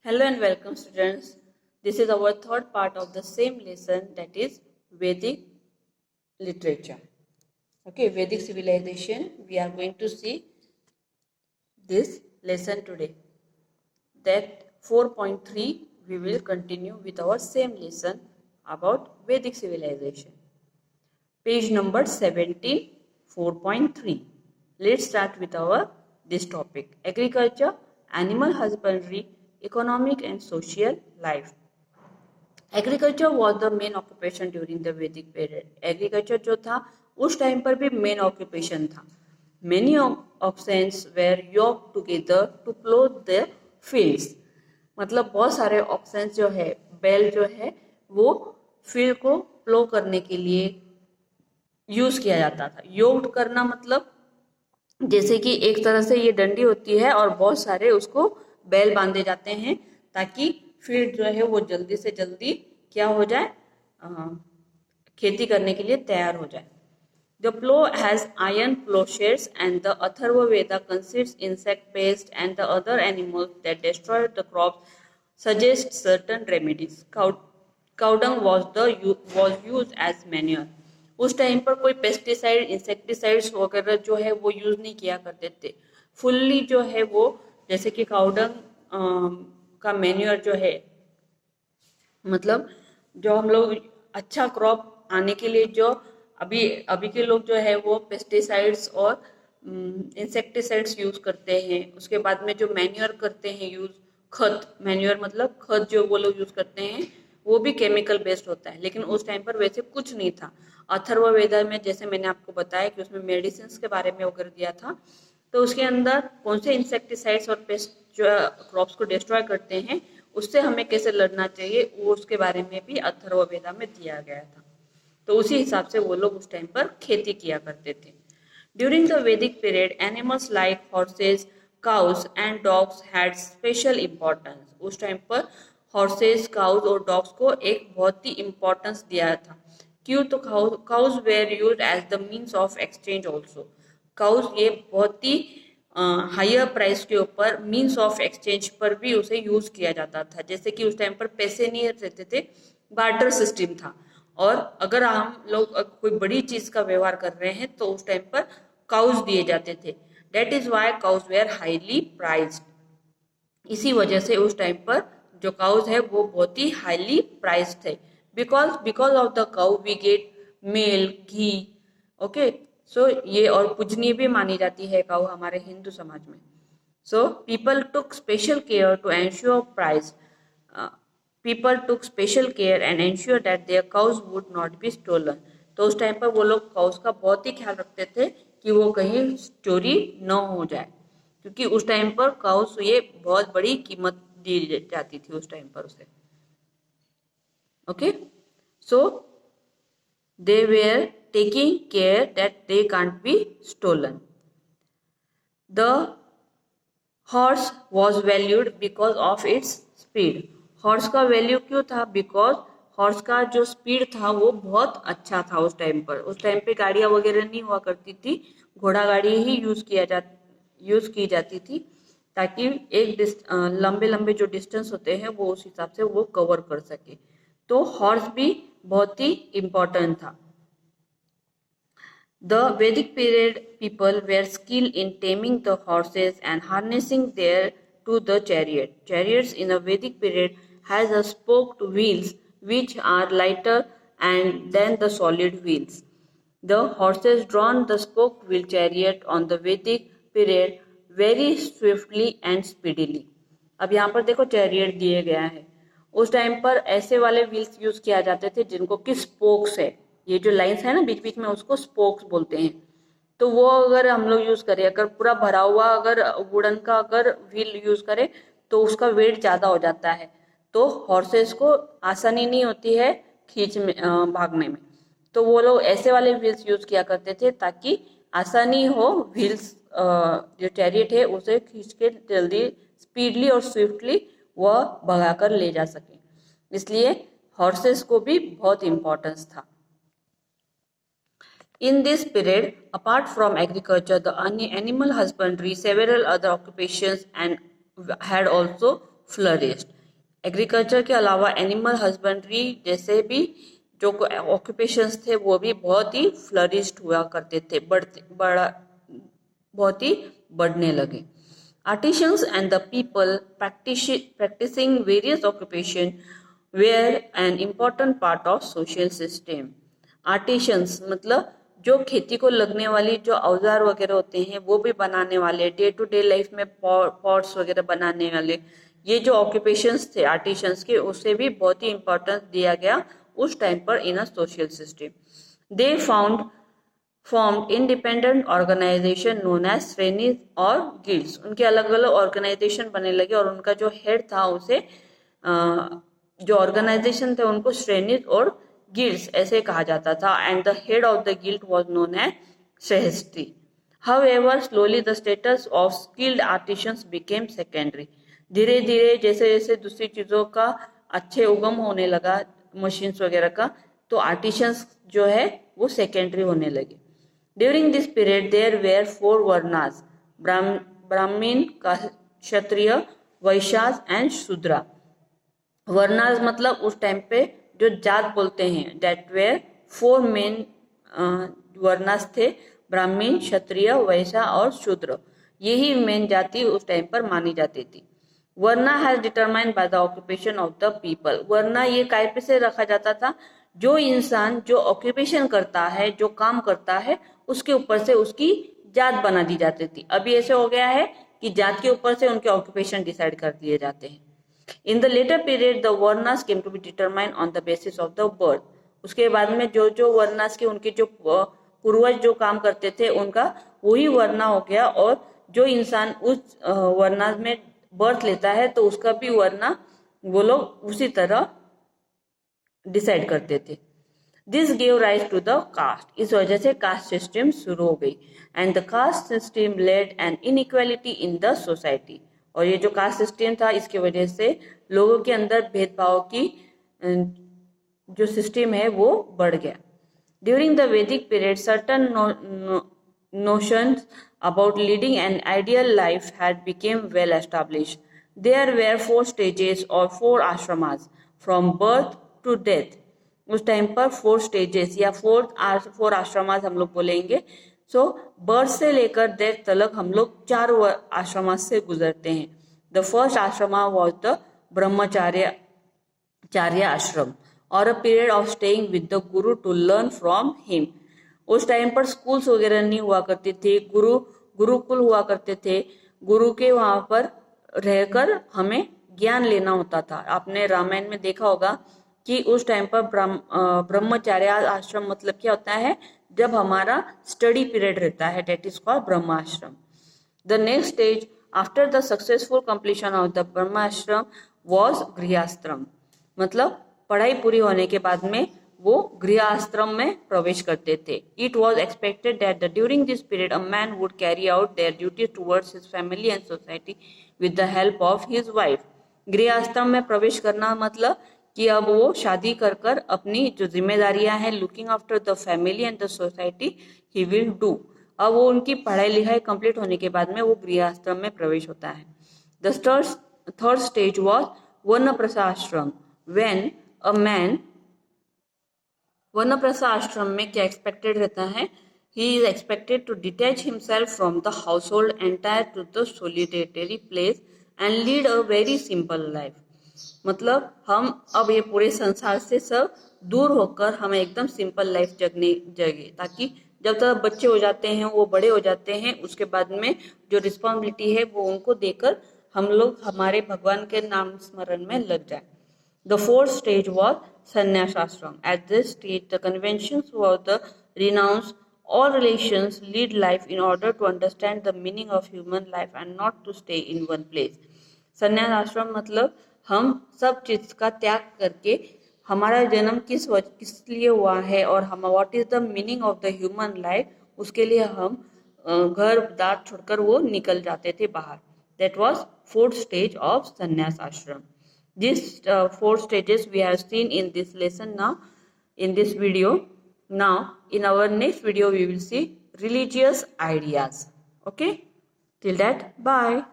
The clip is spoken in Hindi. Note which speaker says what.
Speaker 1: Hello and welcome students. This is our third part of the same lesson, that is Vedic literature. Okay, Vedic civilization. We are going to see this lesson today. That 4.3 we will continue with our same lesson about Vedic civilization. Page number 17, 4.3. Let's start with our this topic: agriculture, animal husbandry, economic and social life. Agriculture was the main occupation during the Vedic period. Agriculture जो था उस टाइम पर भी मेन ऑक्यूपेशन था. Many oxens were yoke together to plough the fields. मतलब बहुत सारे ऑक्सेंस जो है, बैल जो है, वो फील्ड को प्लो करने के लिए यूज किया जाता था. योक्ड करना मतलब जैसे कि एक तरह से ये डंडी होती है और बहुत सारे उसको बैल बांधे जाते हैं ताकि फील्ड जो है वो जल्दी से जल्दी क्या हो जाए, खेती करने के लिए तैयार हो जाए. The plough has iron ploughshares and the Atharvaveda considers insect pest and the other animals that destroy the crops suggest certain remedies. Cow dung was used as manure. उस टाइम पर कोई पेस्टिसाइड, इंसेक्टिसाइड्स वगैरह जो है वो यूज नहीं किया करते थे. फुल्ली जो है वो जैसे कि काउडंग का मैन्योर जो है, मतलब जो हम लोग अच्छा क्रॉप आने के लिए जो अभी के लोग जो है वो पेस्टिसाइड्स और इंसेक्टिसाइड्स यूज करते हैं. उसके बाद में जो मैन्योर करते हैं यूज, खत, मैन्योर मतलब खत जो वो लोग यूज करते हैं वो भी केमिकल बेस्ड होता है. लेकिन उस टाइम पर वैसे कुछ नहीं था. अथर्ववेदा में जैसे मैंने आपको बताया कि उसमें मेडिसिन के बारे में वगैरह दिया था, तो उसके अंदर कौन से इंसेक्टिसाइड्स और पेस्ट जो क्रॉप्स को डिस्ट्रॉय करते हैं उससे हमें कैसे लड़ना चाहिए वो उसके बारे में भी अथर्ववेदा में दिया गया था. तो उसी हिसाब से वो लोग उस टाइम पर खेती किया करते थे. During the Vedic period animals like horses, cows and dogs had special importance. उस टाइम पर हॉर्सेज, काउस और डॉग्स को एक बहुत ही इम्पोर्टेंस दिया था. क्यों? तो cows were used as the means of exchange also. Cows ये बहुत ही हायर प्राइस के ऊपर मीन्स ऑफ एक्सचेंज पर भी उसे यूज किया जाता था. जैसे कि उस टाइम पर पैसे नहीं रहते थे, बार्टर सिस्टम था. और अगर हम लोग कोई बड़ी चीज का व्यवहार कर रहे हैं तो उस टाइम पर काउस दिए जाते थे. That is why cows were highly prized. इसी वजह से उस टाइम पर जो काउस है वो बहुत ही हाईली प्राइज्ड थे. Because of the cow we get milk, ghee. Okay, so ये और पूजनीय भी मानी जाती है काउ हमारे हिंदू समाज में. So people took special care to ensure price. People took special care and ensure that their cows would not be stolen. तो उस टाइम पर वो लोग काउस का बहुत ही ख्याल रखते थे कि वो कहीं चोरी न हो जाए, क्योंकि उस टाइम पर काउस ये बहुत बड़ी कीमत दी जाती थी उस टाइम पर उसे. Okay, so they were taking care that they can't be stolen. The horse was valued because of its speed. Horse का वैल्यू क्यों था? बिकॉज हॉर्स का जो स्पीड था वो बहुत अच्छा था उस टाइम पर. उस टाइम पे गाड़ियां वगैरह नहीं हुआ करती थी, घोड़ा गाड़ी ही यूज की जाती थी ताकि एक लंबे लंबे जो डिस्टेंस होते हैं वो उस हिसाब से वो कवर कर सके. तो हॉर्स भी बहुत ही इम्पोर्टेंट था. The Vedic period people were skilled in taming the horses and harnessing them to the chariot. Chariots in the Vedic period has a spoked wheels which are lighter than the solid wheels. The horses drawn the spoked wheel chariot on the Vedic period very swiftly and speedily. अब यहाँ पर देखो चैरियट दिए गया है. उस टाइम पर ऐसे वाले व्हील्स यूज किया जाते थे जिनको कि स्पोक्स है. ये जो लाइंस है ना बीच बीच में उसको स्पोक्स बोलते हैं. तो वो अगर हम लोग यूज करें, अगर पूरा भरा हुआ अगर वुडन का अगर व्हील यूज करें तो उसका वेट ज्यादा हो जाता है. तो हॉर्सेस को आसानी नहीं होती है भागने में. तो वो लोग ऐसे वाले व्हील्स यूज किया करते थे ताकि आसानी हो व्हील्स जो चैरियट है उसे खींच के जल्दी, स्पीडली और स्विफ्टली वह भगाकर ले जा सके. इसलिए हॉर्सेस को भी बहुत इम्पोर्टेंस था. In this period, apart from agriculture, the animal husbandry, several other occupations and had also flourished. Agriculture के अलावा एनिमल हस्बेंड्री जैसे भी जो ऑक्यूपेशंस थे वो भी बहुत ही फ्लरिश्ड हुआ करते थे, बहुत ही बढ़ने लगे. Artisans and the people practicing various occupation were an important part of social system. Artisans मतलब जो खेती को लगने वाली जो औजार वगैरह होते हैं वो भी बनाने वाले, डे टू डे लाइफ में पॉट्स वगैरह बनाने वाले, ये जो ऑक्यूपेशंस थे आर्टिशंस के, उसे भी बहुत ही इम्पोर्टेंस दिया गया उस टाइम पर in a social system. They formed independent organization known as श्रेणीज और गिल्ड्स. उनके अलग अलग ऑर्गेनाइजेशन बनने लगे और उनका जो हेड था उसे जो ऑर्गेनाइजेशन थे उनको श्रेणीज और गिल्ड्स ऐसे कहा जाता था. And the head of the guild was known as shreshthi. However, slowly the status of skilled artisans became secondary. धीरे धीरे जैसे जैसे दूसरी चीजों का अच्छे उगम होने लगा, मशीन्स वगैरह का, तो आर्टिशंस जो है वो सेकेंडरी होने लगे. During this period there were 4 varnas, Brahmin, Kshatriya, Vysya and शूद्रा. Varnas मतलब उस टाइम पे जो जात बोलते हैं, दैट वेयर 4 मेन वर्णास थे, ब्राह्मण, क्षत्रिय, वैश्य और शूद्र. यही मेन जाति उस टाइम पर मानी जाती थी. Varna has determined by the occupation of the people. Varna ये काय पे से रखा जाता था, जो इंसान जो ऑक्यूपेशन करता है, जो काम करता है, उसके ऊपर से उसकी जात बना दी जाती थी. अभी ऐसे हो गया है कि जात के ऊपर से उनके ऑक्यूपेशन डिसाइड कर दिए जाते हैं. In the later period the वर्नास came to be determined on the basis of the birth. उसके बाद में जो जो वर्नास के उनके जो पूर्वज जो काम करते थे उनका वही वर्ना हो गया, और जो इंसान उस वर्ना में बर्थ लेता है तो उसका भी वर्ना वो लोग उसी तरह डिसाइड करते थे. This gave rise to the caste. इस वजह से कास्ट सिस्टम शुरू हो गई. And the caste system led an inequality in the society. और ये जो कास्ट सिस्टम था इसकी वजह से लोगों के अंदर भेदभाव की जो सिस्टम है वो बढ़ गया. During the Vedic period, certain notions about leading an ideal life had become well established. There were 4 stages or 4 ashramas from birth to death. उस टाइम पर 4 stages या 4 आश्रमास हम लोग बोलेंगे. So birth से लेकर डेथ तक हम लोग 4 आश्रमास से गुजरते हैं. The first ashrama was the ब्रह्मचार्य आश्रम, और a period of staying with the Guru to learn from him. उस टाइम पर स्कूल्स वगैरह नहीं हुआ करते थे, गुरुकुल हुआ करते थे. गुरु के वहां पर रहकर हमें ज्ञान लेना होता था. आपने रामायण में देखा होगा कि उस टाइम पर ब्रह्मचार्य आश्रम मतलब क्या होता है, जब हमारा स्टडी पीरियड रहता है, that is called Brahmashram. The next stage after the successful completion of the Brahmashram was Grihasthram. मतलब पढ़ाई पूरी होने के बाद में वो गृहस्थ्रम में प्रवेश करते थे. It was expected that during this period a man would carry out their duties towards his family and society with the help of his wife. Grihasthram में प्रवेश करना मतलब कि अब वो शादी कर कर अपनी जो जिम्मेदारियां हैं, looking after the family and the society, he will do. अब वो उनकी पढ़ाई लिखाई कंप्लीट होने के बाद में वो गृहस्थ्रम में प्रवेश होता है. The third stage was Vanaprasthashram. When a man, Vanaprastha ashram में क्या एक्सपेक्टेड रहता है, he is expected to detach himself from the household entire to the solitary place and lead a very simple life. मतलब हम अब ये पूरे संसार से सब दूर होकर हमें एकदम सिंपल लाइफ जगे, ताकि जब तक बच्चे हो जाते हैं, वो बड़े हो जाते हैं, उसके बाद में जो रिस्पॉन्सिबिलिटी है वो उनको देकर हम लोग हमारे भगवान के नाम स्मरण में लग जाए. The fourth stage was sannyas ashram. At this stage, the conventions were to renounce all relations, lead life in order to understand the meaning of human life and not to stay in one place. संन्यास आश्रम मतलब हम सब चीज का त्याग करके हमारा जन्म किस लिए हुआ है और हम what is the meaning of the human life, उसके लिए हम घर दार छोड़कर वो निकल जाते थे बाहर. That was 4th stage of sannyas ashram. These 4 stages we have seen in this lesson now, in this video. Now, in our next video, we will see religious ideas. Okay? Till that, bye.